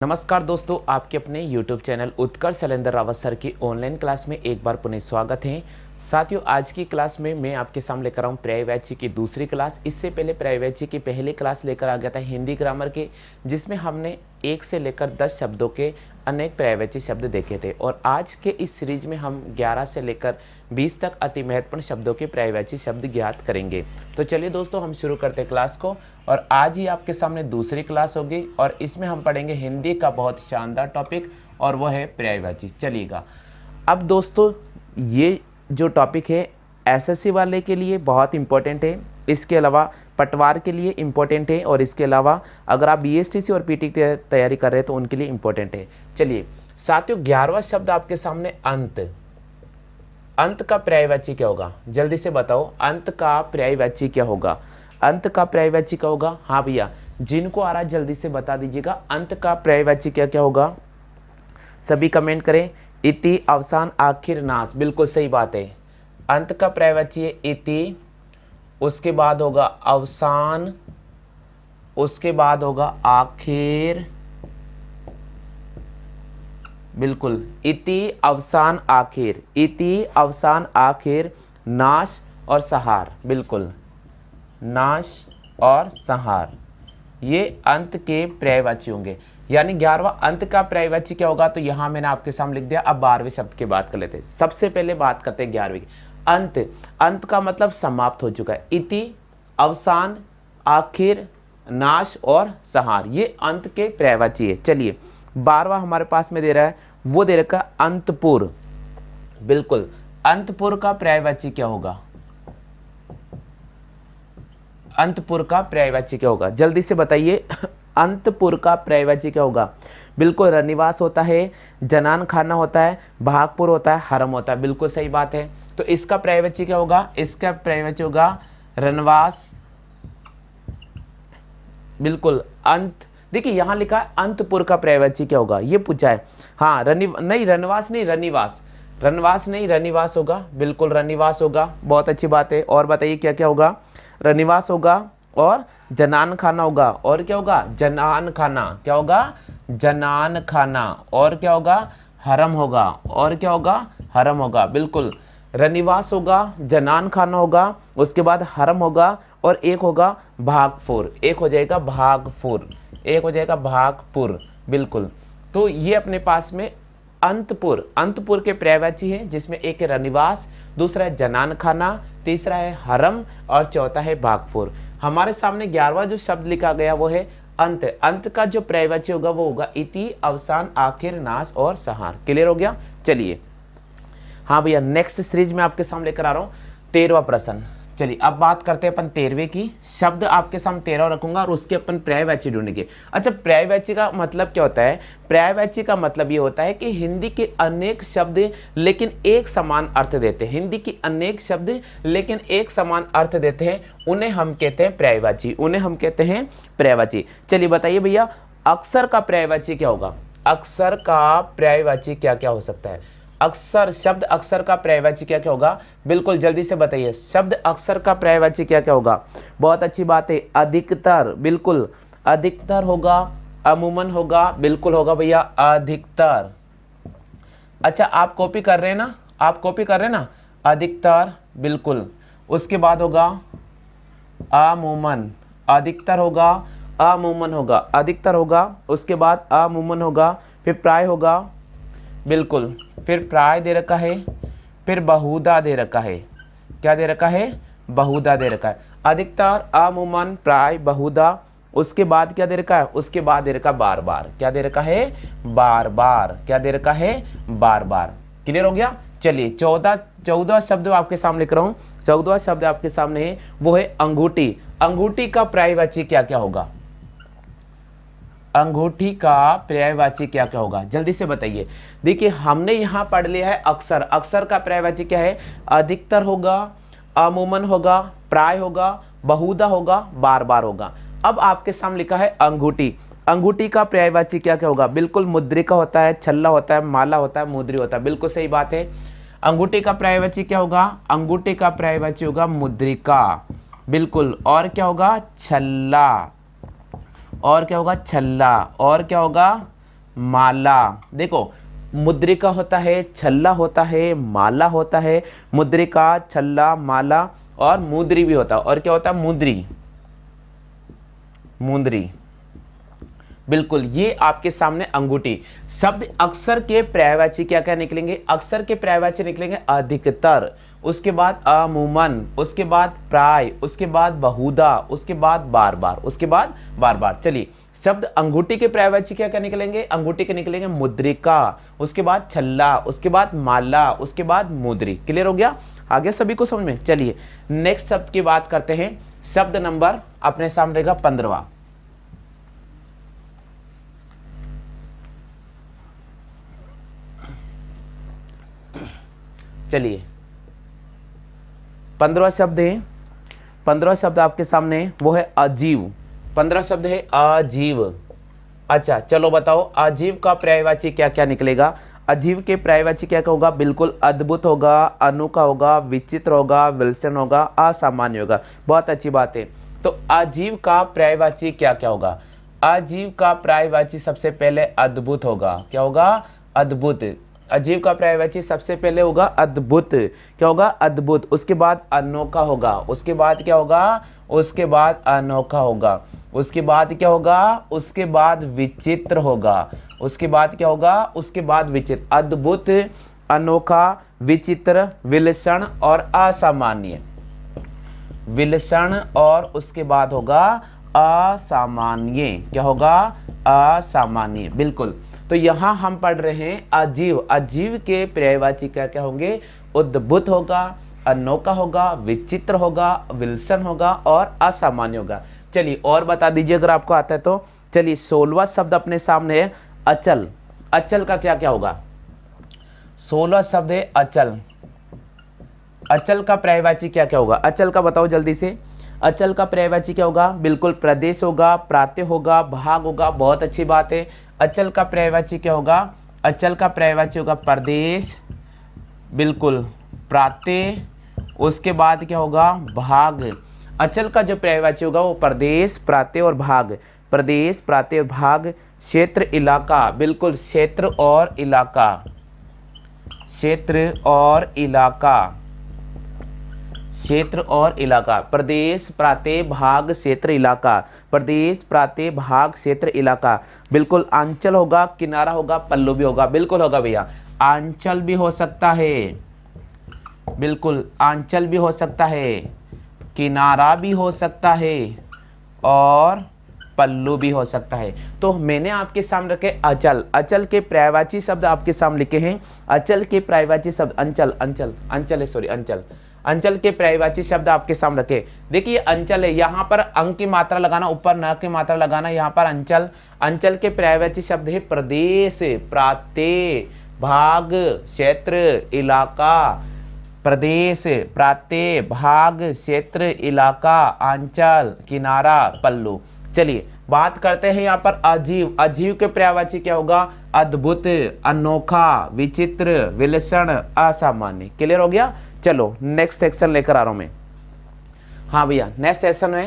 नमस्कार दोस्तों, आपके अपने YouTube चैनल उत्कर्ष शैलेंद्र रावत सर की ऑनलाइन क्लास में एक बार पुनः स्वागत है। साथियों, आज की क्लास में मैं आपके सामने लेकर आऊँ पर्यायवाची की दूसरी क्लास। इससे पहले पर्यायवाची की पहली क्लास लेकर आ गया था हिंदी ग्रामर के, जिसमें हमने 1 से लेकर 10 शब्दों के अनेक पर्यायवाची शब्द देखे थे। और आज के इस सीरीज में हम 11 से लेकर 20 तक अति महत्वपूर्ण शब्दों के पर्यायवाची शब्द ज्ञात करेंगे। तो चलिए दोस्तों, हम शुरू करते हैं क्लास को। और आज ही आपके सामने दूसरी क्लास होगी और इसमें हम पढ़ेंगे हिंदी का बहुत शानदार टॉपिक, और वो है पर्यायवाची। चलिएगा, अब दोस्तों ये जो टॉपिक है एसएससी वाले के लिए बहुत इंपॉर्टेंट है, इसके अलावा पटवार के लिए इम्पोर्टेंट है, और इसके अलावा अगर आप बीएसटीसी और पीटी की तैयारी कर रहे हैं तो उनके लिए इम्पोर्टेंट है। चलिए साथियों, 11वां शब्द आपके सामने अंत। अंत का पर्यायवाची क्या होगा? जल्दी से बताओ, अंत का पर्यायवाची क्या होगा? अंत का पर्यायवाची क्या होगा? हाँ भैया, जिनको आ रहा जल्दी से बता दीजिएगा, अंत का पर्यायवाची क्या क्या होगा? सभी कमेंट करें। इति, अवसान, आखिर, नाश। बिल्कुल सही बात है। अंत का पर्यायवाची है इति, उसके बाद होगा अवसान, उसके बाद होगा आखिर। बिल्कुल, इति, अवसान, आखिर। इति, अवसान, आखिर, नाश और संहार। बिल्कुल, नाश और संहार, ये अंत के पर्यायवाची होंगे। यानी 11वां अंत का पर्यायवाची क्या होगा? तो यहां मैंने आपके सामने लिख दिया। अब 12वें शब्द की बात कर लेते हैं। सबसे पहले बात करते हैं 11वें की। अंत, अंत का मतलब समाप्त हो चुका है। इति, अवसान, आखिर, नाश और संहार, ये अंत के पर्यायवाची है। चलिए 12वां हमारे पास में दे रहा है, वो दे रखा है अंतपुर। बिल्कुल, अंतपुर का पर्यायवाची क्या होगा? अंतपुर का पर्यायवाची क्या होगा? जल्दी से बताइए। अंतपुर का पर्यायवाची क्या होगा? बिल्कुल, रनिवास होता है, जनान खाना होता है, भागपुर होता है, हरम होता है। बिल्कुल सही बात है। तो इसका पर्यायवाची क्या होगा? इसका पर्यायवाची होगा रनवास। बिल्कुल, अंत। देखिए यहां लिखा है अंतपुर का पर्यायवाची क्या होगा, ये पूछा है। हाँ, नहीं, रनवास नहीं, रनिवास। रनवास नहीं, रनिवास होगा। बिल्कुल, रनिवास होगा। बहुत अच्छी बात है। और बताइए क्या क्या होगा? रनिवास होगा और जनान खाना होगा। और क्या होगा? जनान खाना। क्या होगा? जनान खाना। और क्या होगा? हरम होगा। और क्या होगा? हरम होगा। बिल्कुल, रनिवास होगा, जनान खाना होगा, उसके बाद हरम होगा, और एक होगा भागपुर। एक हो जाएगा भागपुर, एक हो जाएगा भागपुर। बिल्कुल, तो ये अपने पास में अंतपुर, अंतपुर के पर्यायवाची है, जिसमें एक है रनिवास, दूसरा है जनान खाना, तीसरा है हरम और चौथा है भागपुर। हमारे सामने 11वां जो शब्द लिखा गया वो है अंत। अंत का जो पर्यायवाची होगा वो होगा इति, अवसान, आखिर, नाश और संहार। क्लियर हो गया? चलिए, हाँ भैया, नेक्स्ट सीरीज में आपके सामने लेकर आ रहा हूँ 13वां प्रश्न। चलिए अब बात करते हैं अपन 13वें की। शब्द आपके सामने 13 रखूंगा और उसके अपन पर्यायवाची ढूंढेंगे। अच्छा, पर्यायवाची का मतलब क्या होता है? पर्यायवाची का मतलब ये होता है कि हिंदी के अनेक शब्द लेकिन एक समान अर्थ देते हैं। हिंदी की अनेक शब्द लेकिन एक समान अर्थ देते हैं, उन्हें हम कहते हैं पर्यायवाची। उन्हें हम कहते हैं पर्यायवाची। चलिए बताइए भैया, अक्षर का पर्यायवाची क्या होगा? अक्षर का पर्यायवाची क्या क्या हो सकता है? अक्षर, शब्द अक्षर का पर्यायवाची क्या क्या होगा? बिल्कुल जल्दी से बताइए, शब्द अक्षर का पर्यायवाची क्या क्या होगा? बहुत अच्छी बात है। अधिकतर। बिल्कुल, अधिकतर होगा, अमूमन होगा। बिल्कुल होगा भैया, अधिकतर। अच्छा, आप कॉपी कर रहे हैं ना? आप कॉपी कर रहे हैं ना? अधिकतर। बिल्कुल, उसके बाद होगा अमूमन। अधिकतर होगा, अमूमन होगा। अधिकतर होगा, उसके बाद अमूमन होगा, फिर प्राय होगा। बिल्कुल, फिर प्राय दे रखा है, फिर बहुधा दे रखा है। क्या दे रखा है? बहुधा दे रखा है। अधिकतर, अमूमन, प्राय, बहुधा। उसके बाद क्या दे रखा है? उसके बाद दे रखा बार बार। क्या दे रखा है? बार बार। क्या दे रखा है? बार बार। क्लियर हो गया? चलिए 14वां शब्द आपके सामने लिख रहा हूं। 14वां शब्द आपके सामने है, वो है अंगूठी। अंगूठी का पर्यायवाची क्या क्या होगा? अंगूठी का पर्यायवाची क्या क्या होगा? जल्दी से बताइए। देखिए हमने यहां पढ़ लिया है अक्षर। अक्षर का पर्यायवाची क्या है? अधिकतर होगा, अमूमन होगा, प्राय होगा, बहुधा होगा, बार बार होगा। अब आपके सामने लिखा है अंगूठी। अंगूठी का पर्यायवाची क्या क्या होगा? बिल्कुल, मुद्रिका होता है, छल्ला होता है, माला होता है, मुद्री होता है। बिल्कुल सही बात है। अंगूठी का पर्यायवाची क्या होगा? अंगूठी का पर्यायवाची होगा मुद्रिका। बिल्कुल, और क्या होगा? छल्ला। और क्या होगा? छल्ला। और क्या होगा? माला। देखो मुद्रिका होता है, छल्ला होता है, माला होता है, मुद्रिका, छल्ला, माला और मुद्री भी होता है। और क्या होता है? मुद्री, मुंदरी। बिल्कुल, ये आपके सामने अंगूठी। शब्द अक्सर के पर्यायवाची क्या क्या निकलेंगे? अक्सर के पर्यायवाची निकलेंगे अधिकतर, उसके बाद अमूमन, उसके बाद प्राय, उसके बाद बहुधा, उसके बाद बार बार, उसके बाद बार बार। चलिए, शब्द अंगूठी के पर्यायवाची क्या क्या निकलेंगे? अंगूठी के निकलेंगे मुद्रिका, उसके बाद छल्ला, उसके बाद माला, उसके बाद मुद्री। क्लियर हो गया? आगे सभी को समझ में? चलिए नेक्स्ट शब्द की बात करते हैं। शब्द नंबर अपने सामने रहेगा 15वां। चलिए 15वां शब्द है, 15वां शब्द आपके सामने वो है अजीव। 15 शब्द है अजीव। अच्छा चलो बताओ, अजीव का पर्यायवाची क्या क्या निकलेगा? अजीव के पर्यायवाची क्या क्या होगा? बिल्कुल अद्भुत होगा, अनोखा होगा, विचित्र होगा, विलक्षण होगा, असामान्य होगा। बहुत अच्छी बात है। तो अजीव का पर्यायवाची क्या क्या होगा? अजीव का पर्यायवाची सबसे पहले अद्भुत होगा। क्या होगा? अद्भुत। अजीव का पर्यायवाची सबसे पहले होगा अद्भुत। क्या होगा? अद्भुत। उसके बाद अनोखा होगा। उसके बाद क्या होगा? उसके बाद अनोखा होगा। उसके बाद क्या होगा? उसके बाद विचित्र होगा। उसके बाद क्या होगा? उसके बाद विचित्र। अद्भुत, अनोखा, विचित्र, विलक्षण और असामान्य। विलक्षण और उसके बाद होगा असामान्य। क्या होगा? असामान्य। बिल्कुल। तो यहां हम पढ़ रहे हैं अजीव। अजीव के पर्यायवाची क्या क्या होंगे? अद्भुत होगा, अनोखा होगा, विचित्र होगा, विलक्षण होगा और असामान्य होगा। चलिए और बता दीजिए अगर आपको आता है तो। चलिए 16वां शब्द अपने सामने है अचल। अचल का क्या क्या होगा? 16वां शब्द है अचल। अचल का पर्यायवाची क्या क्या होगा? अचल का बताओ जल्दी से। अचल का पर्यायवाची क्या होगा? बिल्कुल प्रदेश होगा, प्रांत्य होगा, भाग होगा। बहुत अच्छी बात है। अचल का पर्यायवाची क्या होगा? अचल का पर्यायवाची होगा प्रदेश, बिल्कुल, प्रांत्य, उसके बाद क्या होगा? भाग। अचल का जो पर्यायवाची होगा वो प्रदेश, प्रांत्य और भाग। प्रदेश, प्रांत्य और भाग। क्षेत्र, इलाका, बिल्कुल क्षेत्र और इलाका। क्षेत्र और इलाका। क्षेत्र और इलाका। प्रदेश, प्रांत्य, भाग, क्षेत्र, इलाका। प्रदेश, प्रांत्य, भाग, क्षेत्र, इलाका। बिल्कुल आंचल होगा, किनारा होगा, पल्लू भी होगा। बिल्कुल होगा भैया। आंचल भी हो सकता है, बिल्कुल आंचल भी हो सकता है, किनारा भी हो सकता है और पल्लू भी हो सकता है। तो मैंने आपके सामने रखे अचल। अचल के पर्यायवाची शब्द आपके सामने लिखे हैं। अचल के पर्यायवाची शब्द अंचल, अंचल, अंचल है, सॉरी अंचल। अंचल के पर्यायवाची शब्द आपके सामने रखे। देखिए अंचल है, यहाँ पर अंक की मात्रा लगाना, ऊपर न की मात्रा लगाना। यहाँ पर अंचल। अंचल के पर्यायवाची शब्द है प्रदेश, प्रांत्य, भाग, क्षेत्र, इलाका। प्रदेश, प्रांत्य, भाग, क्षेत्र, इलाका, आंचल, किनारा, पल्लू। चलिए बात करते हैं यहाँ पर अजीव। अजीव के पर्यायवाची क्या होगा? अद्भुत, अनोखा, विचित्र, विलक्षण, असामान्य। क्लियर हो गया? चलो नेक्स्ट सेक्शन लेकर आ रहा हूं मैं। हाँ भैया नेक्स्ट सेक्शन है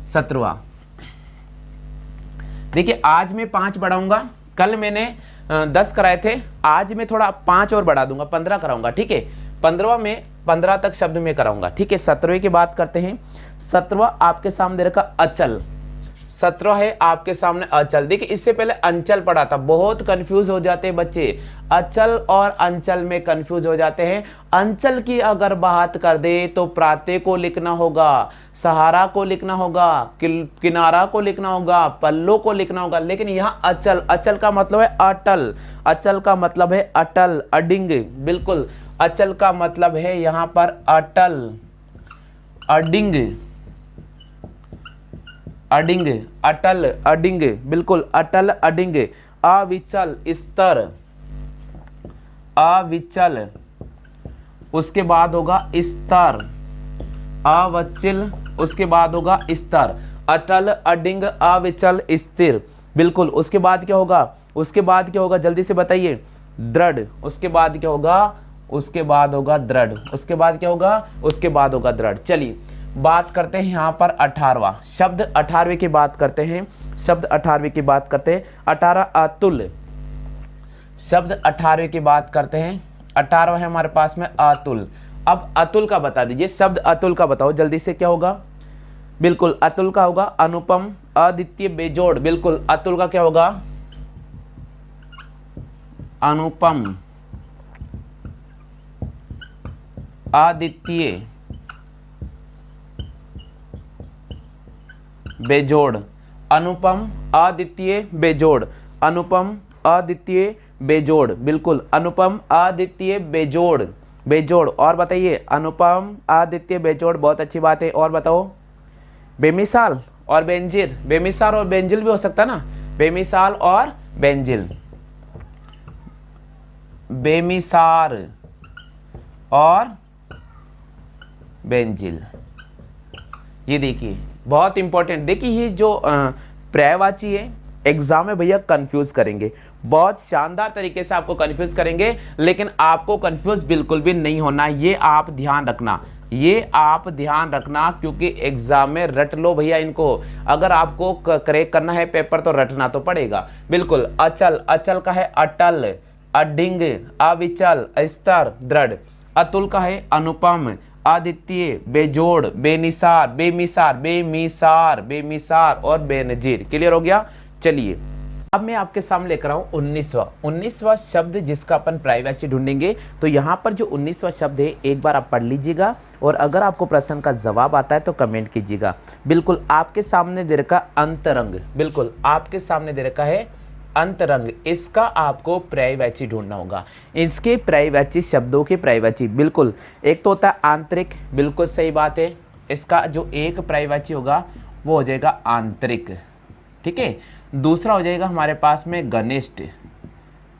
17वां। देखिए आज मैं 5 बढ़ाऊंगा। कल मैंने 10 कराए थे, आज मैं थोड़ा 5 और बढ़ा दूंगा, 15 कराऊंगा। ठीक है, 15वां में 15 तक शब्द में कराऊंगा। ठीक है, 17वें की बात करते हैं। 17वां आपके सामने रखा अचल। 17 है आपके सामने अचल। देखिए इससे पहले अंचल पढ़ा था, बहुत कंफ्यूज हो जाते हैं बच्चे, अचल और अंचल में कंफ्यूज हो जाते हैं। अंचल की अगर बात कर दे तो प्रांत्य को लिखना होगा, सहारा को लिखना होगा, किनारा को लिखना होगा, पल्लो को लिखना होगा। लेकिन यहाँ अचल, अचल का मतलब है अटल। अचल का मतलब है अटल, अडिंग। बिल्कुल अचल का मतलब है यहाँ पर अटल, अडिंग, अडिंग, अटल, अडिंग। बिल्कुल अटल, अडिंग। अविचल, स्तर, अविचल, उसके बाद होगा स्तर, अवचिल, उसके बाद होगा स्तर। अटल, अडिंग, अविचल, स्थिर। बिल्कुल उसके बाद क्या होगा? उसके बाद क्या होगा जल्दी से बताइए? दृढ़। उसके बाद क्या होगा? उसके बाद होगा दृढ़। उसके बाद क्या होगा? उसके बाद होगा दृढ़। चलिए बात करते हैं यहाँ पर 18वां शब्द, 18वें की बात करते हैं, शब्द 18वें की बात करते हैं। 18 अतुल, शब्द 18वें की बात करते हैं। 18वां है हमारे पास में अतुल। अब अतुल का बता दीजिए, शब्द अतुल का बताओ जल्दी से, क्या होगा? बिल्कुल अतुल का होगा अनुपम, अद्वितीय, बेजोड़। बिल्कुल अतुल का क्या होगा? अनुपम, अद्वितीय, बेजोड़। अनुपम, अद्वितीय, बेजोड़। अनुपम, अद्वितीय, बेजोड़। बिल्कुल अनुपम, अद्वितीय, बेजोड़, बेजोड़। और बताइए, अनुपम, अद्वितीय, बेजोड़, बहुत अच्छी बात है। और बताओ, बेमिसाल और बेंजिल, बेमिसाल और बेंजिल भी हो सकता है ना, बेमिसाल और बेंजिल, बेमिसाल और बेंजिल। ये देखिए बहुत इंपॉर्टेंट, देखिए ये जो पर्यायवाची है एग्जाम में भैया कंफ्यूज करेंगे, बहुत शानदार तरीके से आपको कंफ्यूज करेंगे, लेकिन आपको कंफ्यूज बिल्कुल भी नहीं होना, ये आप ध्यान रखना, ये आप ध्यान रखना, क्योंकि एग्जाम में रट लो भैया इनको। अगर आपको करेक्ट करना है पेपर तो रटना तो पड़ेगा। बिल्कुल अचल, अचल का है अटल, अडिंग, अविचल, स्तर, दृढ़। अतुल का है अनुपम, अद्वितीय, बेजोड़, बेनिसार, बेमिसार, बेमिसार, बेमिसार और बेनजीर। क्लियर हो गया? चलिए अब मैं आपके सामने लेकर आऊं 19वां शब्द जिसका अपन पर्यायवाची ढूंढेंगे। तो यहाँ पर जो 19वां शब्द है एक बार आप पढ़ लीजिएगा, और अगर आपको प्रश्न का जवाब आता है तो कमेंट कीजिएगा। बिल्कुल आपके सामने दे रखा अंतरंग, बिल्कुल आपके सामने दे रखा है अंतरंग, इसका आपको पर्यायवाची ढूंढना होगा। इसके पर्यायवाची शब्दों के पर्यायवाची, बिल्कुल एक तो होता है आंतरिक, बिल्कुल सही बात है, इसका जो एक पर्यायवाची होगा वो हो जाएगा आंतरिक, ठीक है। दूसरा हो जाएगा हमारे पास में घनिष्ठ,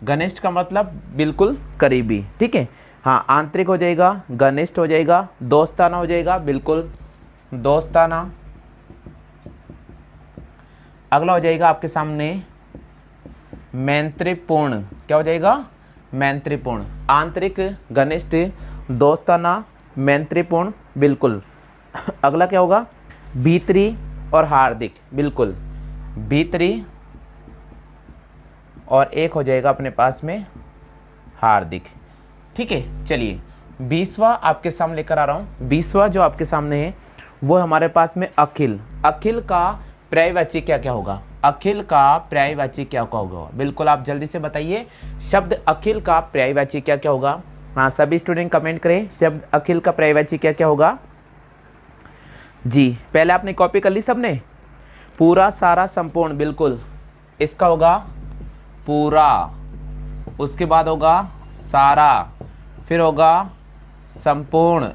घनिष्ठ का मतलब बिल्कुल करीबी, ठीक है। हाँ आंतरिक हो जाएगा, घनिष्ठ हो जाएगा, दोस्ताना हो जाएगा, बिल्कुल दोस्ताना। अगला हो जाएगा आपके सामने मैत्रीपूर्ण, क्या हो जाएगा? मैत्रीपूर्ण। आंतरिक, घनिष्ठ, दोस्ताना, मैत्रीपूर्ण, बिल्कुल। अगला क्या होगा? भीतरी और हार्दिक, बिल्कुल भीतरी, और एक हो जाएगा अपने पास में हार्दिक, ठीक है। चलिए 20वां आपके सामने लेकर आ रहा हूं। 20वां जो आपके सामने है वो हमारे पास में अखिल। अखिल का पर्यायवाची क्या क्या होगा? अखिल का पर्यायवाची क्या क्या होगा? बिल्कुल आप जल्दी से बताइए, शब्द अखिल का पर्यायवाची क्या क्या होगा? हाँ सभी स्टूडेंट कमेंट करें, शब्द अखिल का पर्यायवाची क्या क्या होगा? जी पहले आपने कॉपी कर ली सबने? पूरा, सारा, संपूर्ण, बिल्कुल इसका होगा पूरा, उसके बाद होगा सारा, फिर होगा संपूर्ण,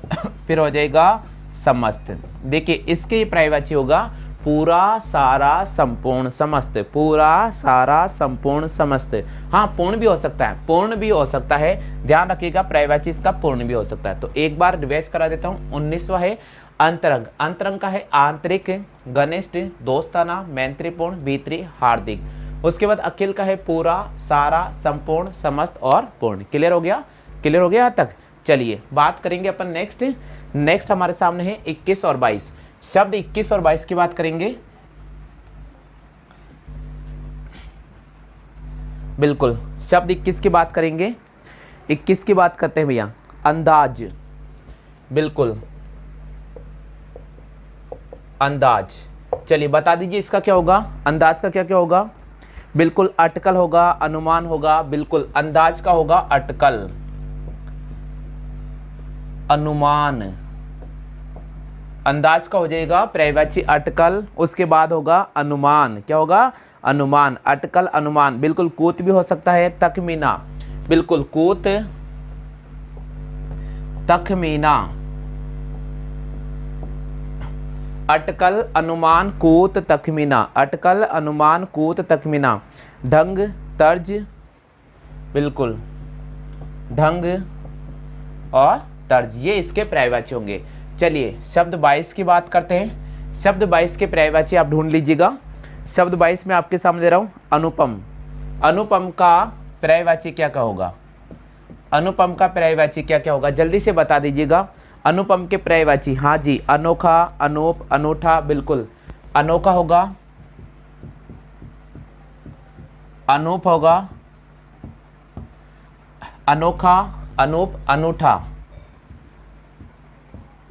फिर हो जाएगा समस्त। देखिए इसके ये पर्यायवाची होगा पूरा, सारा, संपूर्ण, समस्त। पूरा, सारा, संपूर्ण, समस्त। हाँ पूर्ण भी हो सकता है, पूर्ण भी हो सकता है, ध्यान रखिएगा पर्यायवाची इसका पूर्ण भी हो सकता है। तो एक बार रिवाइज करा देता हूँ। 19वां है अंतरंग। अंतरंग का है आंतरिक, घनिष्ठ, दोस्ताना, मैत्रीपूर्ण, भीतरी, हार्दिक। उसके बाद अखिल का है पूरा, सारा, संपूर्ण, समस्त और पूर्ण। क्लियर हो गया? क्लियर हो गया यहाँ तक? चलिए बात करेंगे अपन नेक्स्ट हमारे सामने है 21 और 22। शब्द 21 और 22 की बात करेंगे। बिल्कुल शब्द 21 की बात करेंगे। 21 की बात करते हैं भैया, अंदाज, बिल्कुल अंदाज। चलिए बता दीजिए इसका क्या होगा? अंदाज का क्या क्या होगा? बिल्कुल अटकल होगा, अनुमान होगा, बिल्कुल अंदाज का होगा अटकल, अनुमान। अंदाज का हो जाएगा पर्यायवाची अटकल, उसके बाद होगा अनुमान। क्या होगा? अनुमान, अटकल, अनुमान। बिल्कुल कूत भी हो सकता है, तखमीना, बिल्कुल कूत, तखमीना, अटकल, अनुमान, कूत, तखमीना। अटकल, अनुमान, कूत, तखमीना। ढंग, तर्ज, बिल्कुल ढंग और तर्ज, ये इसके पर्यायवाची होंगे। चलिए शब्द 22 की बात करते हैं। शब्द 22 के पर्यायवाची आप ढूंढ लीजिएगा। शब्द 22 में आपके सामने दे रहा हूं अनुपम। अनुपम का पर्यायवाची क्या क्या होगा? अनुपम का पर्यायवाची क्या क्या होगा? जल्दी से बता दीजिएगा। अनुपम के पर्यायवाची, हाँ जी, अनोखा, अनूप, अनूठा, बिल्कुल। अनोखा होगा, अनूप होगा, अनोखा, अनूप, अनूठा,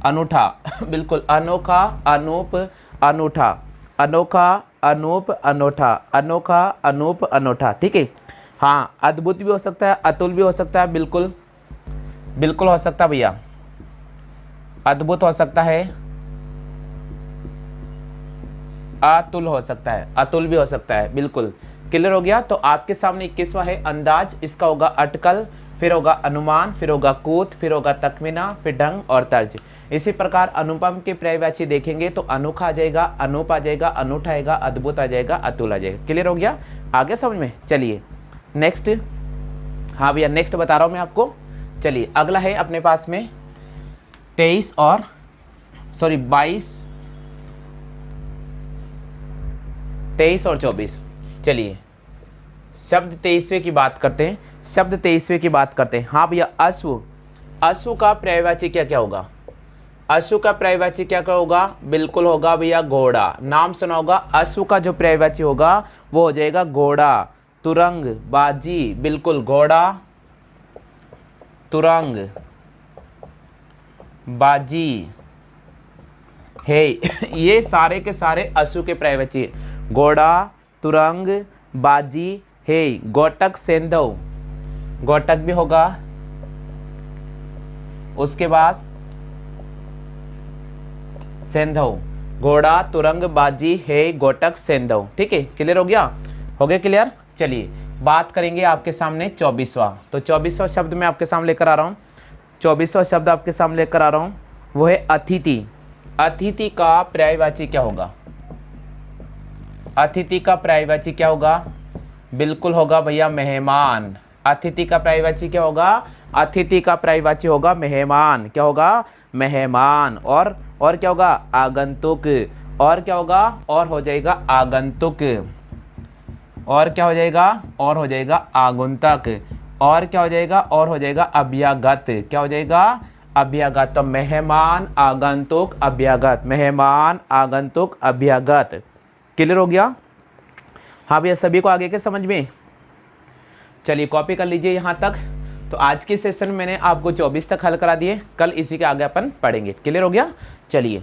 अनूठा बिल्कुल, अनोखा, अनूप, अनूठा, अनोखा, अनूप, अनोठा, अनोखा, अनूप, अनोठा, ठीक है। हाँ, अद्भुत भी हो सकता है, अतुल भी हो सकता है, बिल्कुल बिल्कुल हो सकता है भैया, अद्भुत हो सकता है, अतुल हो सकता है, अतुल भी हो सकता है, बिल्कुल। क्लियर हो गया। तो आपके सामने 21वां है अंदाज, इसका होगा अटकल, फिर होगा अनुमान, फिर होगा कूत, फिर होगा तखमीना, फिर ढंग और तर्ज। इसी प्रकार अनुपम के पर्यायवाची देखेंगे तो अनोखा आ जाएगा, अनूप आ जाएगा, अनूठा आएगा, अद्भुत आ जाएगा, अतुल आ जाएगा। क्लियर हो गया, आगे समझ में। चलिए नेक्स्ट, हाँ भैया नेक्स्ट बता रहा हूँ मैं आपको। चलिए अगला है अपने पास में 22 और 23 और 24। चलिए शब्द 23वें की बात करते हैं, शब्द 23वें की बात करते हैं। हाँ भैया, अश्व, अश्व का पर्यायवाची क्या क्या होगा? अश्व का पर्यायवाची क्या क्या होगा? बिल्कुल होगा भैया घोड़ा। नाम सुना होगा, अश्व का जो पर्यायवाची होगा वो हो जाएगा घोड़ा। तुरंग, बाजी, बिल्कुल घोड़ा, तुरंग, बाजी है ये सारे के सारे अश्व के पर्यायवाची, घोड़ा, तुरंग, बाजी है। गोटक, सेंधव, गोटक भी होगा, उसके बाद सेंधव, घोड़ा, तुरंग, बाजी है, गोटक, सेंधव, ठीक है। क्लियर हो गया, हो गया क्लियर। चलिए बात करेंगे आपके सामने 24वां। तो 24वां शब्द मैं आपके सामने लेकर आ रहा हूँ, 24वां शब्द आपके सामने लेकर आ रहा हूँ, वो है अतिथि। अतिथि का पर्यायवाची क्या होगा? अतिथि का पर्यायवाची क्या होगा? बिल्कुल होगा भैया मेहमान। अतिथि का पर्यायवाची क्या होगा? अतिथि का पर्यायवाची होगा मेहमान। क्या होगा? मेहमान। और क्या होगा? आगंतुक। और क्या होगा? और हो जाएगा आगंतुक। और क्या हो जाएगा? और हो जाएगा आगंतुक। और क्या हो जाएगा? और हो जाएगा अभ्यागत। क्या हो जाएगा? अभ्यागत। तो मेहमान, आगंतुक, अभ्यागत, मेहमान, आगंतुक, अभ्यागत। क्लियर हो गया? हाँ भैया, सभी को आगे के समझ में? चलिए कॉपी कर लीजिए यहाँ तक। तो आज के सेशन मैंने आपको 24 तक हल करा दिए, कल इसी के आगे अपन पढ़ेंगे। क्लियर हो गया? चलिए